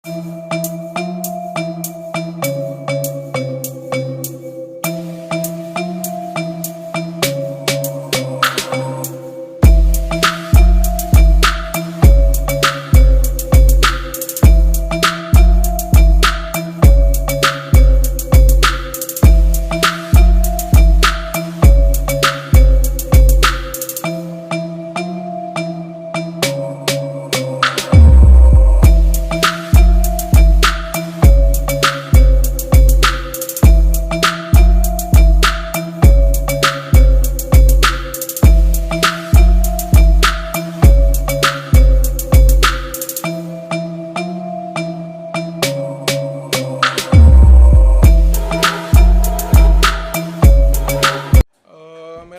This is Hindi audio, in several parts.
मेरा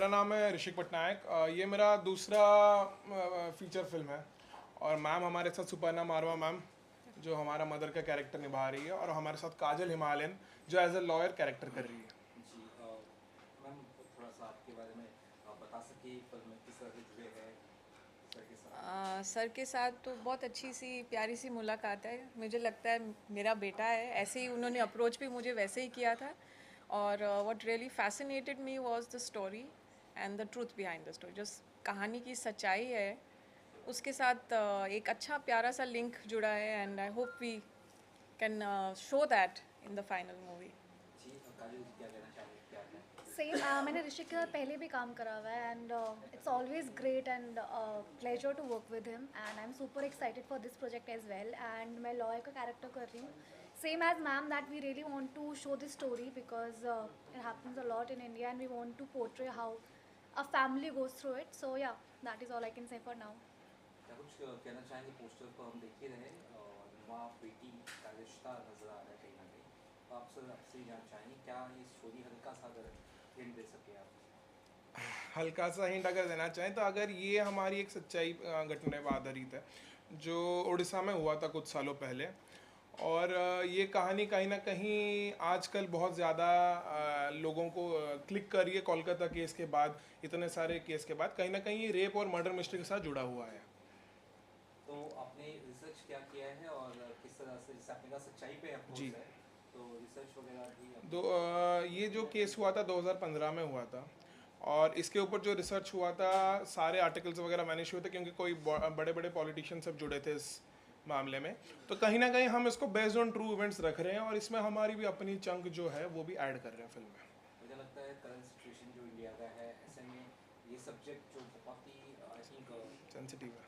नाम है ऋषिक पटनायक। ये मेरा दूसरा फीचर फिल्म है और मैम हमारे साथ सुपर्णा मारवा मैम जो हमारा मदर का कैरेक्टर निभा रही है, और हमारे साथ काजल हिमालयन जो एज ए लॉयर कैरेक्टर कर रही है। जी मैम, थोड़ा सा आपके बारे में बता सके, फिल्म में किस तरह से जुड़े हैं सर के साथ? सर के साथ तो बहुत अच्छी सी प्यारी सी मुलाकात है। मुझे लगता है मेरा बेटा है, ऐसे ही उन्होंने अप्रोच भी मुझे वैसे ही किया था। और what really fascinated me was the story and the truth behind the story. जो कहानी की सच्चाई है उसके साथ एक अच्छा प्यारा सा लिंक जुड़ा है, and I hope we can show that in the final movie. जी काजल जी, क्या कहना चाहेंगे, क्या है? सेम मैंने ऋषिक के साथ पहले भी काम करा हुआ है and it's always great and pleasure to work with him and I am super excited for this project as well. And मैं लॉयर का कैरेक्टर कर रही हूँ, same as ma'am, that we really want to show this story because it happens a lot in India and we want to portray how a family goes through it. So yeah, that is all I can say for now. क्या कुछ कहना चाहेंगे? पोस्टर को हम देख ही रहे और माँ बेटी का रिश्ता नजर आ रहा है कहीं ना कहीं, तो आप सर आपसे ही जानना चाहेंगे, क्या ये स्टोरी हल्का सा अगर हिंट दे सके आप? हल्का सा हिंट अगर देना चाहें तो अगर ये हमारी एक सच्चाई घटना पर आधारित है जो उड़ीसा में हुआ था कुछ सालों पहले। और ये कहानी कहीं ना कहीं आजकल बहुत ज़्यादा लोगों को क्लिक कर रही है। कोलकाता केस के बाद, इतने सारे केस के बाद कहीं ना कहीं ये रेप और मर्डर मिस्ट्री के साथ जुड़ा हुआ है। तो आपने रिसर्च क्या किया है और किस तरह से, जैसे आपने कहा सच्चाई पे अप्रोच जी। है, तो रिसर्च वगैरह भी ये जो केस हुआ था 2015 में हुआ था, और इसके ऊपर जो रिसर्च हुआ था सारे आर्टिकल्स वगैरह मैंने हुए थे क्योंकि कोई बड़े बड़े पॉलिटिशियन सब जुड़े थे इस मामले में। तो कहीं ना कहीं हम इसको बेस्ड ऑन ट्रू इवेंट्स रख रहे हैं और इसमें हमारी भी अपनी चंक जो है वो भी ऐड कर रहे हैं फिल्म में। मुझे लगता है करंट सिचुएशन जो इंडिया का है, ऐसे में ये सब्जेक्ट जो बहुत ही आई थिंक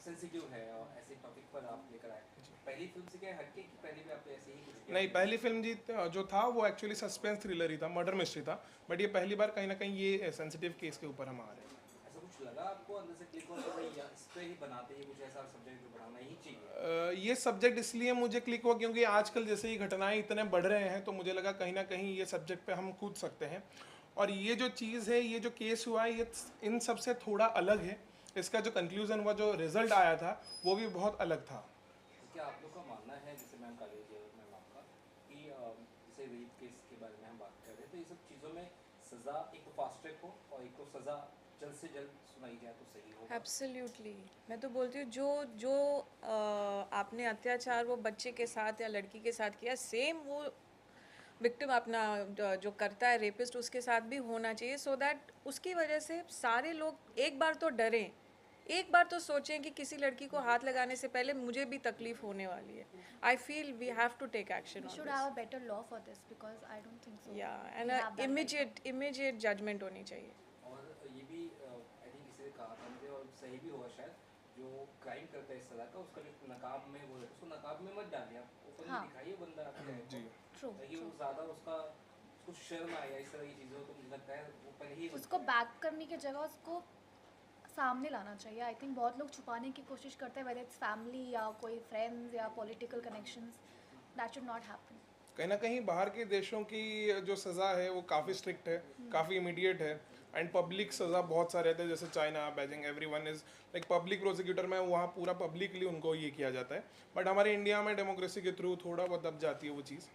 सेंसिटिव है और ऐसे टॉपिक पर आप लेकर आए। पहली फिल्म से क्या हटके कि पहले भी आपने ऐसे ही कुछ किया? नहीं, पहली फिल्म जी जो था वो एक्चुअली सस्पेंस थ्रिलर ही था, मर्डर मिस्ट्री था, बट ये पहली बार कहीं ना कहीं ये सेंसिटिव केस के ऊपर हम आ रहे हैं। ऐसा कुछ लगा आपको अंदर से क्लिक हुआ कि भाई या इस पे ही बनाते हैं, कुछ ऐसा सब्जेक्ट जो बनाना ही चाहिए? ये सब्जेक्ट इसलिए मुझे क्लिक हुआ क्योंकि आजकल जैसे ही घटनाएं इतने बढ़ रहे हैं तो मुझे लगा कहीं ना कहीं ये सब्जेक्ट पे हम कूद सकते हैं। और ये जो चीज़ है, ये जो केस हुआ है, ये इन सब से थोड़ा अलग है। इसका जो कंक्लूजन हुआ, जो रिजल्ट आया था वो भी बहुत अलग था। तो क्या आप लोग का मानना है, जैसे मैम काले जी और मैम आपका, कि जैसे रेप केस के बारे में हम बात कर रहे हैं, तो ये सब चीज़ों में सज़ा एक तो फास्ट ट्रैक हो और एक तो सज़ा जल्द से जल्द सुनाई जाए तो सही होगा? एब्सोल्युटली, मैं तो बोलती हूँ जो जो आपने अत्याचार वो बच्चे के साथ या लड़की के साथ किया, सेम वो विक्टिम अपना जो करता है रेपिस्ट उसके साथ भी होना चाहिए, सो दैट उसकी वजह से सारे लोग एक बार तो डरें, एक बार तो सोचें कि किसी लड़की को हाथ लगाने से पहले मुझे भी तकलीफ होने वाली है। I feel we have to take action We on should have a better law for this because I don't think so. या we and have that right immediate judgment होनी चाहिए। और ये भी आई थिंक किसी ने कहा था मुझे, और सही भी होगा शायद, जो क्राइम करता है इस तरह का, उसका जो नकाब में वो है, उसको नकाब में मत डालिए, आप ओपनली हाँ। दिखाइए बंदा आपके जी। now. True, ताकि वो true. ज़्यादा उसको शर्म आए इस तरह की चीज़ों, तो मुझे लगता है वो पहले ही उसको बैक करने की जगह उसको सामने लाना चाहिए। आई थिंक बहुत लोग छुपाने की कोशिश करते हैं, वेदर इट्स फैमिली या कोई फ्रेंड्स या political connections, that should not happen. कहीं ना कहीं बाहर के देशों की जो सज़ा है वो काफ़ी स्ट्रिक्ट है, काफ़ी इमीडिएट है, एंड पब्लिक सज़ा बहुत सारे रहते हैं, जैसे China, Beijing, everyone is like public prosecutor में, वहाँ पूरा पब्लिकली उनको ये किया जाता है। बट हमारे इंडिया में डेमोक्रेसी के थ्रू थोड़ा बहुत दब जाती है वो चीज़।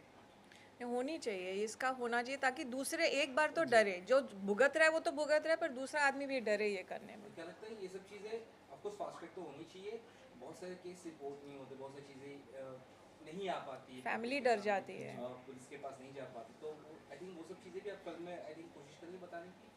होनी चाहिए, इसका होना चाहिए ताकि दूसरे एक बार तो डरे, जो भुगत रहा है वो तो भुगत रहा है, पर दूसरा आदमी भी डरे ये करने में। तो क्या लगता है ये सब चीज़ें ऑफकोर्स फास्ट ट्रैक तो होनी चाहिए, बहुत सारे केस रिपोर्ट नहीं होते, बहुत सारी चीज़ें नहीं आ पाती है, फैमिली डर जाती है। पुलिस के पास नहीं जा पाती, तो आई थिंक वो सब चीज़ें भी आप फिल्म में आई थिंक कोशिश करेंगे बताने की।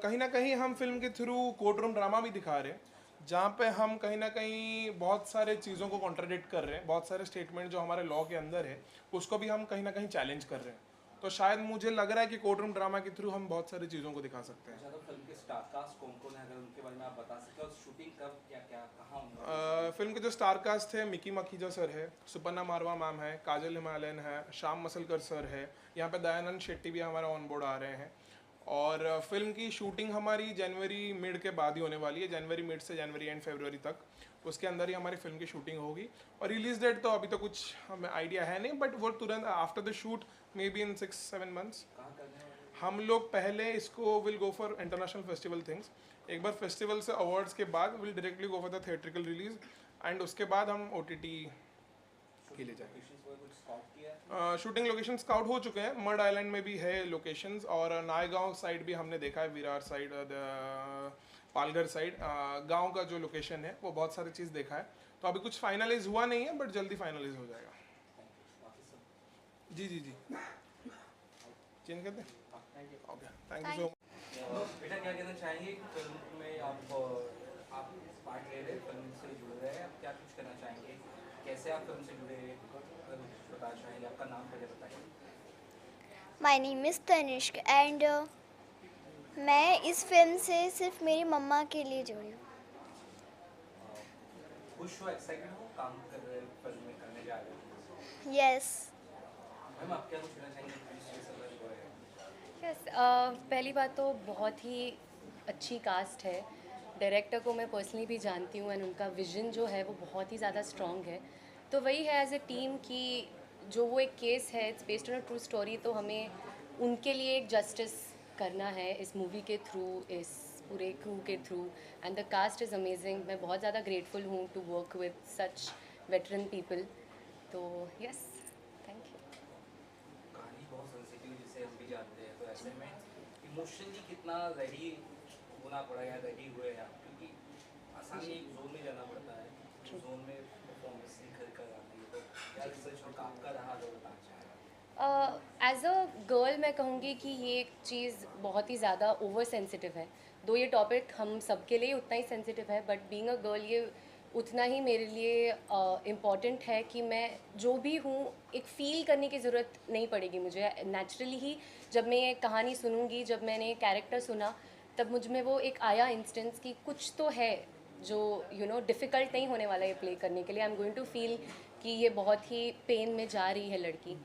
कहीं ना कहीं हम फिल्म के थ्रू कोर्ट रूम ड्रामा भी दिखा रहे हैं, जहाँ पे हम कहीं ना कहीं बहुत सारे चीज़ों को कॉन्ट्राडिक्ट कर रहे हैं, बहुत सारे स्टेटमेंट जो हमारे लॉ के अंदर है उसको भी हम कहीं ना कहीं चैलेंज कर रहे हैं। तो शायद मुझे लग रहा है कि कोर्ट रूम ड्रामा के थ्रू हम बहुत सारी चीज़ों को दिखा सकते हैं। अच्छा, तो फिल्म के स्टार कास्ट कौन कौन है, अगर उनके बारे में आप बता सकते हो, और शूटिंग कब क्या क्या कहाँ होंगे? फिल्म के जो स्टार कास्ट है, मिकी मखीजा सर है, सुपर्णा मारवा मैम है, काजल हिमालयन है, श्याम मसलकर सर है, यहाँ पे दयानंद शेट्टी भी हमारा ऑन बोर्ड आ रहे हैं। और फिल्म की शूटिंग हमारी जनवरी मिड के बाद ही होने वाली है, जनवरी मिड से जनवरी एंड फरवरी तक, उसके अंदर ही हमारी फिल्म की शूटिंग होगी। और रिलीज डेट तो अभी तो कुछ हमें आइडिया है नहीं, बट वो तुरंत after the shoot may be in 6-7 months. कहाँ करने वाले हैं? हम लोग पहले इसको will go for international festival things, एक बार फेस्टिवल से अवार्ड्स के बाद will directly go for the theatrical release, and उसके बाद हम OTT के लिए जाएंगे। लोकेशंस वगैरह कुछ स्काउट किया है? शूटिंग लोकेशन स्काउट हो चुके हैं, मड आइलैंड में भी है लोकेशंस, और नायगांव साइड भी हमने देखा है, विरार साइड, पालघर साइड, गांव का जो लोकेशन है वो बहुत सारी चीज़ देखा है। तो अभी कुछ फाइनलाइज हुआ नहीं है, बट जल्दी फाइनलाइज हो जाएगा। बाकी सब जी जी जी, चेंज करते हैं। Okay, thank you so much. बेटा क्या कहना चाहेंगे फिल्म में आप पार्ट ले रहे हैं, फिल्म से जुड़ रहे हैं, आप क्या कुछ करना चाहेंगे, कैसे आप फिल्म से जुड़े, अगर कुछ बताना चाहेंगे, आपका नाम पहले बताइए। My name is Tanishk and मैं इस फिल्म से सिर्फ मेरी मम्मा के लिए जुड़ी हूँ। खुश हो, एक्साइटेड हो, काम कर रहे हैं, फिल्म में करने जा रहे हैं? यस, मैम आप क्या कुछ कहना चाहेंगे पुलिस के साथ जो है? यस पहली बात तो बहुत ही अच्छी कास्ट है। डायरेक्टर को मैं पर्सनली भी जानती हूँ एंड उनका विजन जो है वो बहुत ही ज़्यादा स्ट्रॉन्ग है। तो वही है एज ए टीम की जो वो एक केस है, it's based on a true story, तो हमें उनके लिए एक जस्टिस करना है इस मूवी के थ्रू, इस पूरे क्रू के through, and the cast is amazing. मैं बहुत ज़्यादा ग्रेटफुल हूँ to work with such veteran people. तो यस, थैंक यू। कहानी बहुत सेंसिटिव जिसे हम भी जानते हैं, तो ऐसे में इमोशनली कितना रेडी होना पड़ा या रेडी हुए हैं आप, क्योंकि आसानी एक जोन में जाना पड़ता है, जोन में परफॉर्मेंस निखर कर आती है, तो क्या रिसर्च में आपका रहा जो बताना चाहेंगे? एज अ गर्ल मैं कहूँगी कि ये एक चीज़ बहुत ही ज़्यादा ओवर सेंसिटिव है। दो ये टॉपिक हम सबके लिए उतना ही सेंसिटिव है, बट बीइंग अ गर्ल ये उतना ही मेरे लिए इम्पॉर्टेंट है कि मैं जो भी हूँ एक फ़ील करने की ज़रूरत नहीं पड़ेगी मुझे। नेचुरली ही जब मैं ये कहानी सुनूंगी, जब मैंने कैरेक्टर सुना, तब मुझ में वो एक आया इंस्टेंस कि कुछ तो है जो डिफ़िकल्ट नहीं होने वाला है प्ले करने के लिए। I am going to feel कि ये बहुत ही पेन में जा रही है लड़की,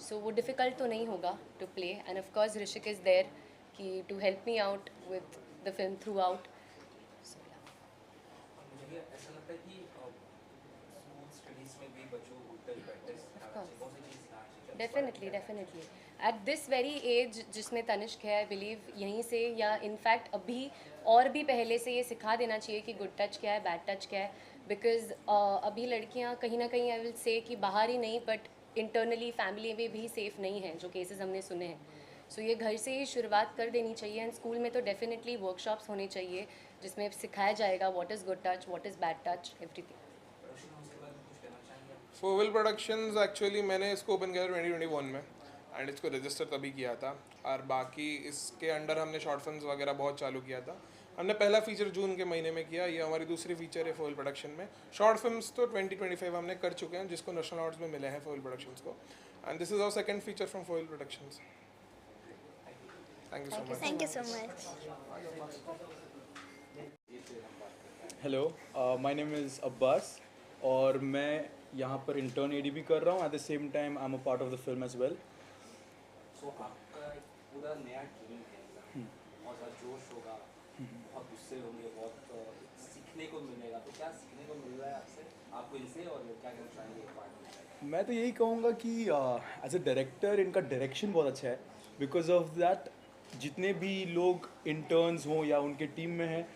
सो वो डिफ़िकल्ट तो नहीं होगा to play. And of course Rishik is there कि to help me out with the film throughout. मुझे ऐसा लगता है कि स्कूल स्टडीज़ में भी बच्चों को प्रैक्टिस बहुत सी चीज़ सिखानी चाहिए। Definitely at this very age जिसमें तनिष्क है, आई बिलीव यहीं से या इनफैक्ट अभी और भी पहले से ये सिखा देना चाहिए कि गुड टच क्या है, बैड टच क्या है। बिकॉज अभी लड़कियां कहीं ना कहीं आई विल से कि बाहर ही नहीं बट इंटरनली फैमिली में भी सेफ़ नहीं हैं, जो केसेस हमने सुने हैं। सो ये घर से ही शुरुआत कर देनी चाहिए। एंड स्कूल में तो डेफिनेटली वर्कशॉप्स होने चाहिए जिसमें सिखाया जाएगा what is good touch, what is bad touch, everything. Production house के बारे में कुछ कहना चाहेंगे आप? फोविल प्रोडक्शंस एक्चुअली मैंने इसको ओपन किया 2021 में, एंड इसको रजिस्टर तभी किया था। और बाकी इसके अंडर हमने शॉर्ट फिल्म्स वगैरह बहुत चालू किया था। हमने पहला फीचर जून के महीने में किया, ये हमारी दूसरी फीचर है फोविल प्रोडक्शन में। शॉर्ट फिल्म्स तो 2025 हमने कर चुके हैं, जिसको नेशनल अवार्ड्स में मिले हैं फोविल प्रोडक्शंस को, and this is our second feature from Fovil productions. Thank you so much. Thank you so much. Hello, my name is Abbas और मैं यहाँ पर इंटर्न एडीबी कर रहा हूँ। At the same time I am a part of the film as well. So आपका एक पूरा नया टीम है, बहुत ज़्यादा जोश होगा, बहुत गुस्से होंगे, बहुत सीखने को मिलेगा, तो क्या सीखने को मिल रहा है आपसे, आपको इनसे, और क्या कहना चाहेंगे एक पार्ट में? मैं तो यही कहूँगा कि एज अ डायरेक्टर इनका डायरेक्शन बहुत अच्छा है। बिकॉज ऑफ दैट जितने भी लोग इंटर्न्स हों या उनके टीम में हैं,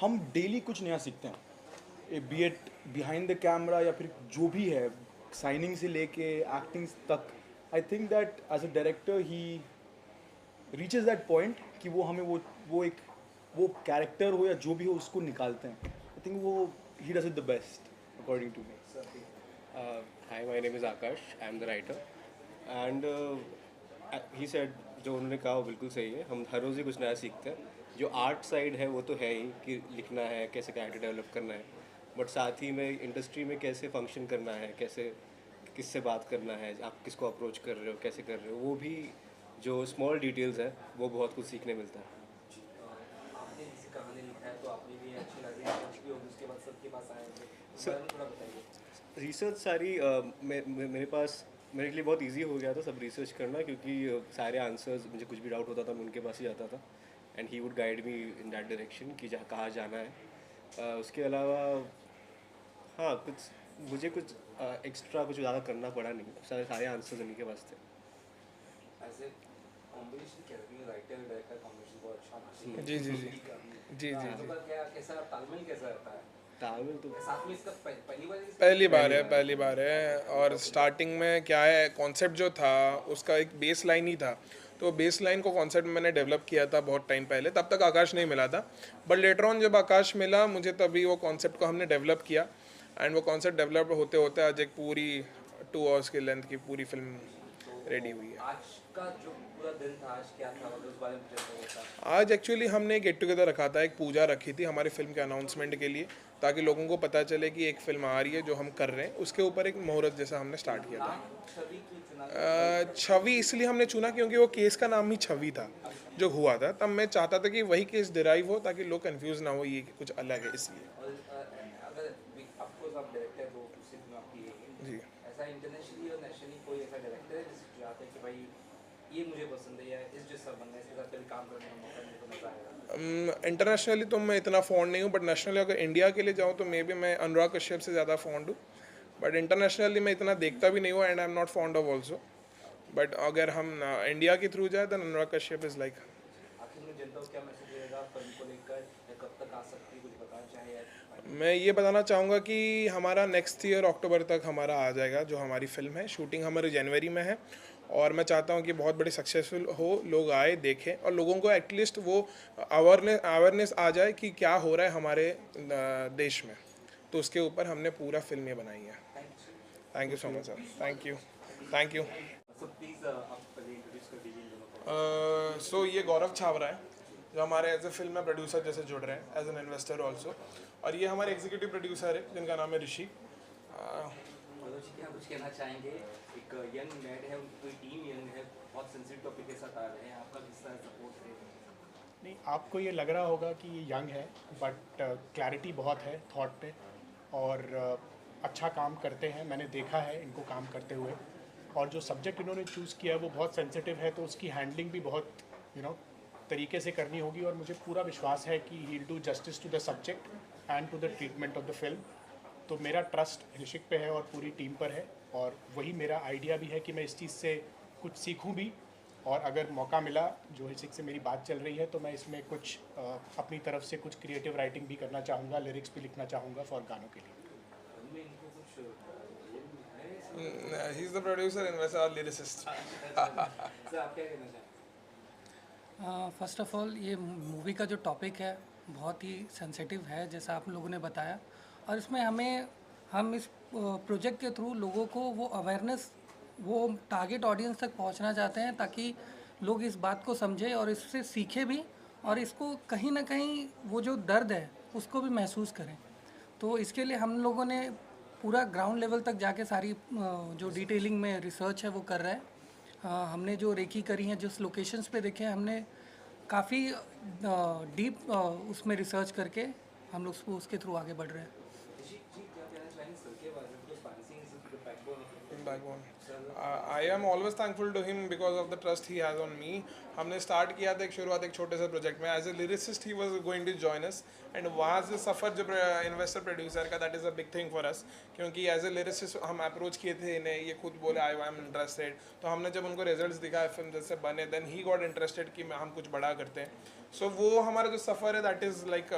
हम डेली कुछ नया सीखते हैं, B it behind the camera या फिर जो भी है, साइनिंग से लेके एक्टिंग तक। I think that as a director he reaches that point कि वो हमें वो कैरेक्टर हो या जो भी हो उसको निकालते हैं। आई थिंक वो ही does it the best according to me. Hi, my name is Akash. I am the writer. And he said, जो उन्होंने कहा वो बिल्कुल सही है. हम हर रोज़ ही कुछ नया सीखते हैं. जो आर्ट साइड है वो तो है ही कि लिखना है, कैसे कैरेक्टर डेवलप करना है. बट साथ ही में इंडस्ट्री में कैसे फंक्शन करना है, कैसे किससे बात करना है, आप किसको अप्रोच कर रहे हो, कैसे कर रहे हो, वो भी जो स्मॉल डिटेल्स है वो बहुत कुछ सीखने मिलता है. आपने जैसे कहानी लिखा है तो आपने भी अच्छी लग रही है भी होगी, उसके बाद सबके पास आए थे, इस बारे में थोड़ा बताइए. रिसर्च सारी मेरे पास मेरे लिए बहुत इजी हो गया था सब रिसर्च करना, क्योंकि सारे आंसर्स मुझे कुछ भी डाउट होता था मैं उनके पास ही जाता था and he would guide me in that direction कि जहाँ कहाँ जाना है. उसके अलावा हाँ मुझे कुछ एक्स्ट्रा कुछ ज़्यादा करना पड़ा नहीं, सारे आंसर्स उन्हीं के पास थे. ऐसे कॉम्बिनेशन क्या है, राइटर डायरेक्टर कॉम्बिनेशन बहुत अच्छा होना जी जी जी चाहिए. जी जी तो जी क्या कैसा तालमेल कैसा रहता है तालमेल तो साथ में, इसका पहली बार पहली बार है. और स्टार्टिंग में क्या है, कॉन्सेप्ट जो था उसका एक बेस लाइन ही था. तो बेस लाइन को कॉन्सेप्ट मैंने डेवलप किया था बहुत टाइम पहले, तब तक आकाश नहीं मिला था. बट लेटर ऑन जब आकाश मिला मुझे, तभी वो कॉन्सेप्ट को हमने डेवलप किया. एंड वो कॉन्सेप्ट डेवलप होते होते आज एक पूरी 2 आवर्स की लेंथ की पूरी फिल्म रेडी हुई है. आज का जो पूरा दिन था, आज क्या था, मतलब उस बारे में मुझे बताओ. आज एक्चुअली हमने गेट टुगेदर रखा था, एक पूजा रखी थी हमारी फिल्म के अनाउंसमेंट के लिए, ताकि लोगों को पता चले कि एक फिल्म आ रही है जो हम कर रहे हैं. उसके ऊपर एक मुहूर्त जैसा हमने स्टार्ट किया था. छवि की चुनाव छवि इसलिए हमने चुना क्योंकि वो केस का नाम ही छवि था जो हुआ था. तब मैं चाहता था कि वही केस डिराइव हो ताकि लोग कंफ्यूज ना हो ये कि कुछ अलग है, इसलिए. और अगर आपको आप डायरेक्टर हो उसी फिल्म आपकी जी. ऐसा इंटरनेशनली और नेशनली कोई ऐसा डायरेक्टर है जिससे चाहते हैं कि भाई ये मुझे पसंद है या इस जैसा बनना है, इसके साथ कभी काम करने का मौका मिले तो मज़ा आएगा. इंटरनेशनली तो मैं इतना फॉन्ड नहीं हूँ, बट नेशनली अगर इंडिया के लिए जाऊँ तो मे बी मैं अनुराग कश्यप से ज़्यादा फॉन्ड हूँ. बट इंटरनेशनली मैं इतना देखता भी नहीं हूँ and I am not fond of also. But अगर हम इंडिया के थ्रू जाए तो अनुराग कश्यप इज़ लाइक. आखिर में जनता को क्या मैसेज देगा फिल्म को लेकर, या कब तक आ सकती है, कुछ बताना चाहे. मैं ये बताना चाहूँगा कि हमारा नेक्स्ट ईयर अक्टूबर तक हमारा आ जाएगा जो हमारी फिल्म है. शूटिंग हमारी जनवरी में है और मैं चाहता हूँ कि बहुत बड़ी सक्सेसफुल हो, लोग आए देखें और लोगों को एटलीस्ट वो अवेयरनेस आ जाए कि क्या हो रहा है हमारे देश में. तो उसके ऊपर हमने पूरा फिल्म ये बनाई है. Thank you so much sir. Thank you. So please आप पहले इंट्रोड्यूस कर दीजिए इन दोनों को. सो ये गौरव छाबरा है जो हमारे एज ए फिल्म में प्रोड्यूसर जैसे जुड़ रहे हैं, एज एन इन्वेस्टर ऑल्सो. और ये हमारे एग्जीक्यूटिव प्रोड्यूसर है जिनका नाम है ऋषि. मनोज जी, क्या कुछ कहना चाहेंगे. एक यंग मैड है, उनकी पूरी टीम यंग है, बहुत सेंसिटिव टॉपिक के साथ आ रहे हैं, आपका किस तरह सपोर्ट है. नहीं, आपको ये लग रहा होगा कि ये यंग है बट क्लैरिटी बहुत है थॉट पे और अच्छा काम करते हैं. मैंने देखा है इनको काम करते हुए और जो सब्जेक्ट इन्होंने चूज़ किया है वो बहुत सेंसिटिव है, तो उसकी हैंडलिंग भी बहुत तरीके से करनी होगी और मुझे पूरा विश्वास है कि he will do justice to the subject and to the treatment of the film. तो मेरा ट्रस्ट ऋषिक पे है और पूरी टीम पर है और वही मेरा आइडिया भी है कि मैं इस चीज़ से कुछ सीखूं भी. और अगर मौका मिला, जो ऋषिक से मेरी बात चल रही है, तो मैं इसमें कुछ अपनी तरफ से कुछ क्रिएटिव राइटिंग भी करना चाहूँगा, लिरिक्स भी लिखना चाहूँगा फॉर गानों के लिए. उनमें इनको कुछ he is the producer and वैसा लिरिसिस्ट. सर आप क्या कहना चाहें. फर्स्ट ऑफ ऑल ये मूवी का जो टॉपिक है बहुत ही सेंसिटिव है जैसा आप लोगों ने बताया, और इसमें हम इस प्रोजेक्ट के थ्रू लोगों को वो अवेयरनेस, वो टारगेट ऑडियंस तक पहुंचना चाहते हैं ताकि लोग इस बात को समझें और इससे सीखें भी और इसको कहीं ना कहीं वो जो दर्द है उसको भी महसूस करें. तो इसके लिए हम लोगों ने पूरा ग्राउंड लेवल तक जाके सारी जो डिटेलिंग में रिसर्च है वो कर रहे हैं. हमने जो रेकी करी हैं, जिस लोकेशंस पे देखे हैं, हमने काफ़ी डीप उसमें रिसर्च करके हम लोग उसके थ्रू आगे बढ़ रहे हैं. जी क्या कहना चाहेंगे सर के बारे में, because financing is the backbone of the backbone. I am always thankful to him because of the trust he has on me. हमने स्टार्ट किया था एक शुरुआत एक छोटे से प्रोजेक्ट में. As a lyricist he was going to join us and वहाँ से सफ़र जो इन्वेस्टर प्रोड्यूसर का, that is a big thing for us. क्योंकि एज ए लिरिसिस्ट हम अप्रोच किए थे इन्हें, ये खुद बोले आई एम इंटरेस्टेड. तो हमने जब उनको रिजल्ट्स दिखाए फिल्म जैसे बने, देन ही गॉट इंटरेस्टेड कि हम कुछ बड़ा करते हैं. सो वो हमारा जो सफ़र है that is like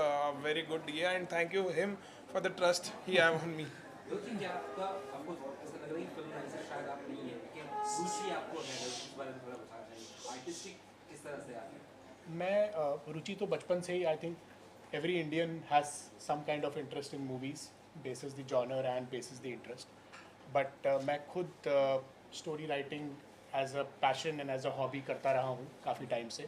very good ये. And thank you him for the trust he have on me. लेकिन क्या आपको ऐसा लग रहा है फिल्म डांसर शायद आप नहीं है, लेकिन रुचि आपको है, उस बारे में थोड़ा बताना चाहिए. आर्टिस्टिक किस तरह से आ है. मैं रुचि तो बचपन से ही, I think every Indian has some kind of interest in movies, basis the genre and basis the interest. But मैं खुद story writing as a passion and as a hobby करता रहा हूँ काफ़ी टाइम से,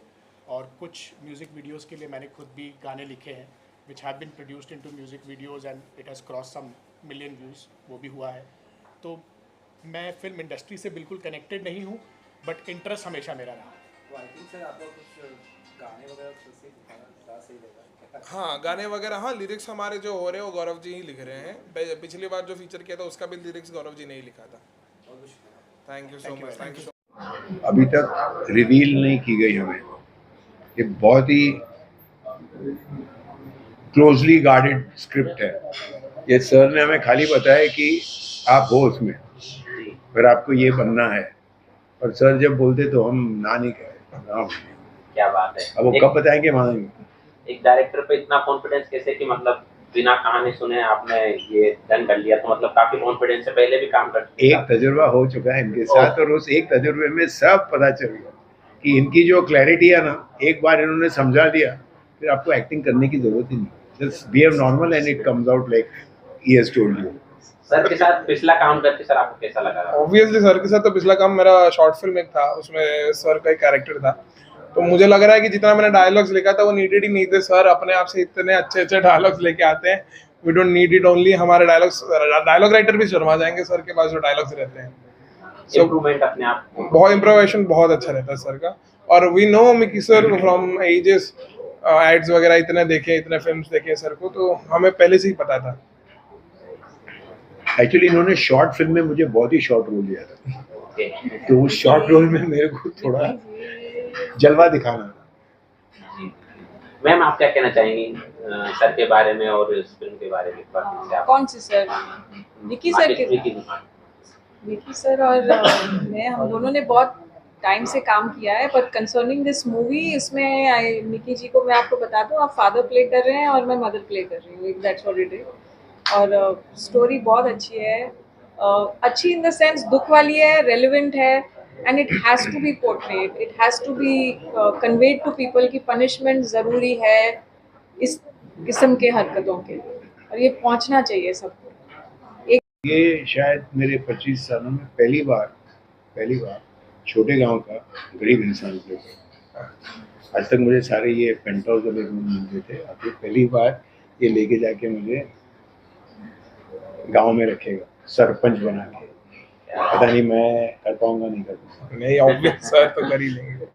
और कुछ म्यूज़िक वीडियोस के लिए मैंने खुद भी गाने लिखे हैं which have been produced into music videos and it has cross some million views, वो भी हुआ है। तो मैं फिल्म इंडस्ट्री से बिल्कुल कनेक्टेड नहीं हूँ, बट इंटरेस्ट हमेशा मेरा रहा। तो आई थिंक सर आपका कुछ गाने वगैरह से ज़्यादा सही रहेगा। हाँ, गाने वगैरह, हाँ, लिरिक्स हमारे जो हो रहे हैं वो गौरव जी ही लिख रहे हैं। पिछली बार जो फीचर किया था उसका भी लिरिक्स गौरव जी ने ही लिखा था। Thank you so much. Thank you. अभी तक रिवील नहीं की गई हमें, ये बहुत ही क्लोजली गार्डेड स्क्रिप्ट है। ये सर ने हमें खाली बताया कि आप हो उसमें, फिर आपको ये बनना है, और सर जब बोलते तो हम ना नहीं कहे। क्या बात है। अब वो कब बताएंगे मानेंगे। एक डायरेक्टर पे इतना कॉन्फिडेंस कैसे कि मतलब बिना कहानी सुने आपने ये डन कर लिया, तो मतलब काफी कॉन्फिडेंस से पहले भी काम कर एक तजुर्बा हो चुका है इनके साथ, और उस एक तजुर्बे में सब पता चल गया कि इनकी जो क्लैरिटी है ना, एक बार इन्होंने समझा दिया, फिर आपको एक्टिंग करने की जरूरत ही नहीं। Just behave normal and it comes out like he has told you. Sir के साथ पिछला काम करके सर आपको कैसा लगा? ऑब्वियसली सर के साथ तो पिछला काम मेरा शॉर्ट फिल्म एक था, उसमें सर का एक कैरेक्टर था, तो मुझे लग रहा है कि जितना मैंने डायलॉग्स लिखा था वो नीडेड ही नहीं थे। सर अपने आप से इतने अच्छे अच्छे डायलॉग्स लेके आते हैं, we don't need it only. हमारे डायलॉग राइटर भी शर्मा जाएंगे सर के पास जो डायलॉग्स रहते हैं। इम्प्रूवमेंट अपने आप बहुत इम्प्रोवाइजेशन बहुत अच्छा रहता है सर का। और we know Mickey sir from ages, ads वगैरह इतने देखे, इतने फिल्म्स देखे सर को, तो हमें पहले से ही पता था। एक्चुअली इन्होंने शॉर्ट फिल्म में मुझे बहुत ही शॉर्ट रोल दिया था, तो उस शॉर्ट रोल में मेरे को थोड़ा जलवा दिखाना था। मैम आप क्या कहना चाहेंगी सर के बारे में और इस फिल्म के बारे में? कौन सी सर? विकी सर के? विकी सर और मैं, हम दोनों ने बहुत टाइम से काम किया है, बट कंसर्निंग दिस मूवी, इसमें निकी जी को मैं आपको बता दूं, आप फादर प्ले कर रहे हैं और मैं मदर प्ले कर रही हूँ, दैट्स व्हाट इट इज। और स्टोरी बहुत अच्छी है, अच्छी इन द सेंस दुख वाली है, रेलेवेंट है, and it has to be portrayed, it has to be conveyed to people की पनिशमेंट ज़रूरी है इस किस्म के हरकतों के, और ये पहुंचना चाहिए सबको। ये शायद मेरे 25 सालों में पहली बार छोटे गांव का गरीब इंसान प्ले कर। आज तक मुझे सारे ये पेंट हाउस वाले रूम मिलते थे, अब ये पहली बार ये लेके जाके मुझे गांव में रखेगा, सरपंच बना के। पता नहीं मैं कर पाऊंगा नहीं कर पाऊंगा। नहीं, ऑब्वियस सर तो कर ही लेंगे।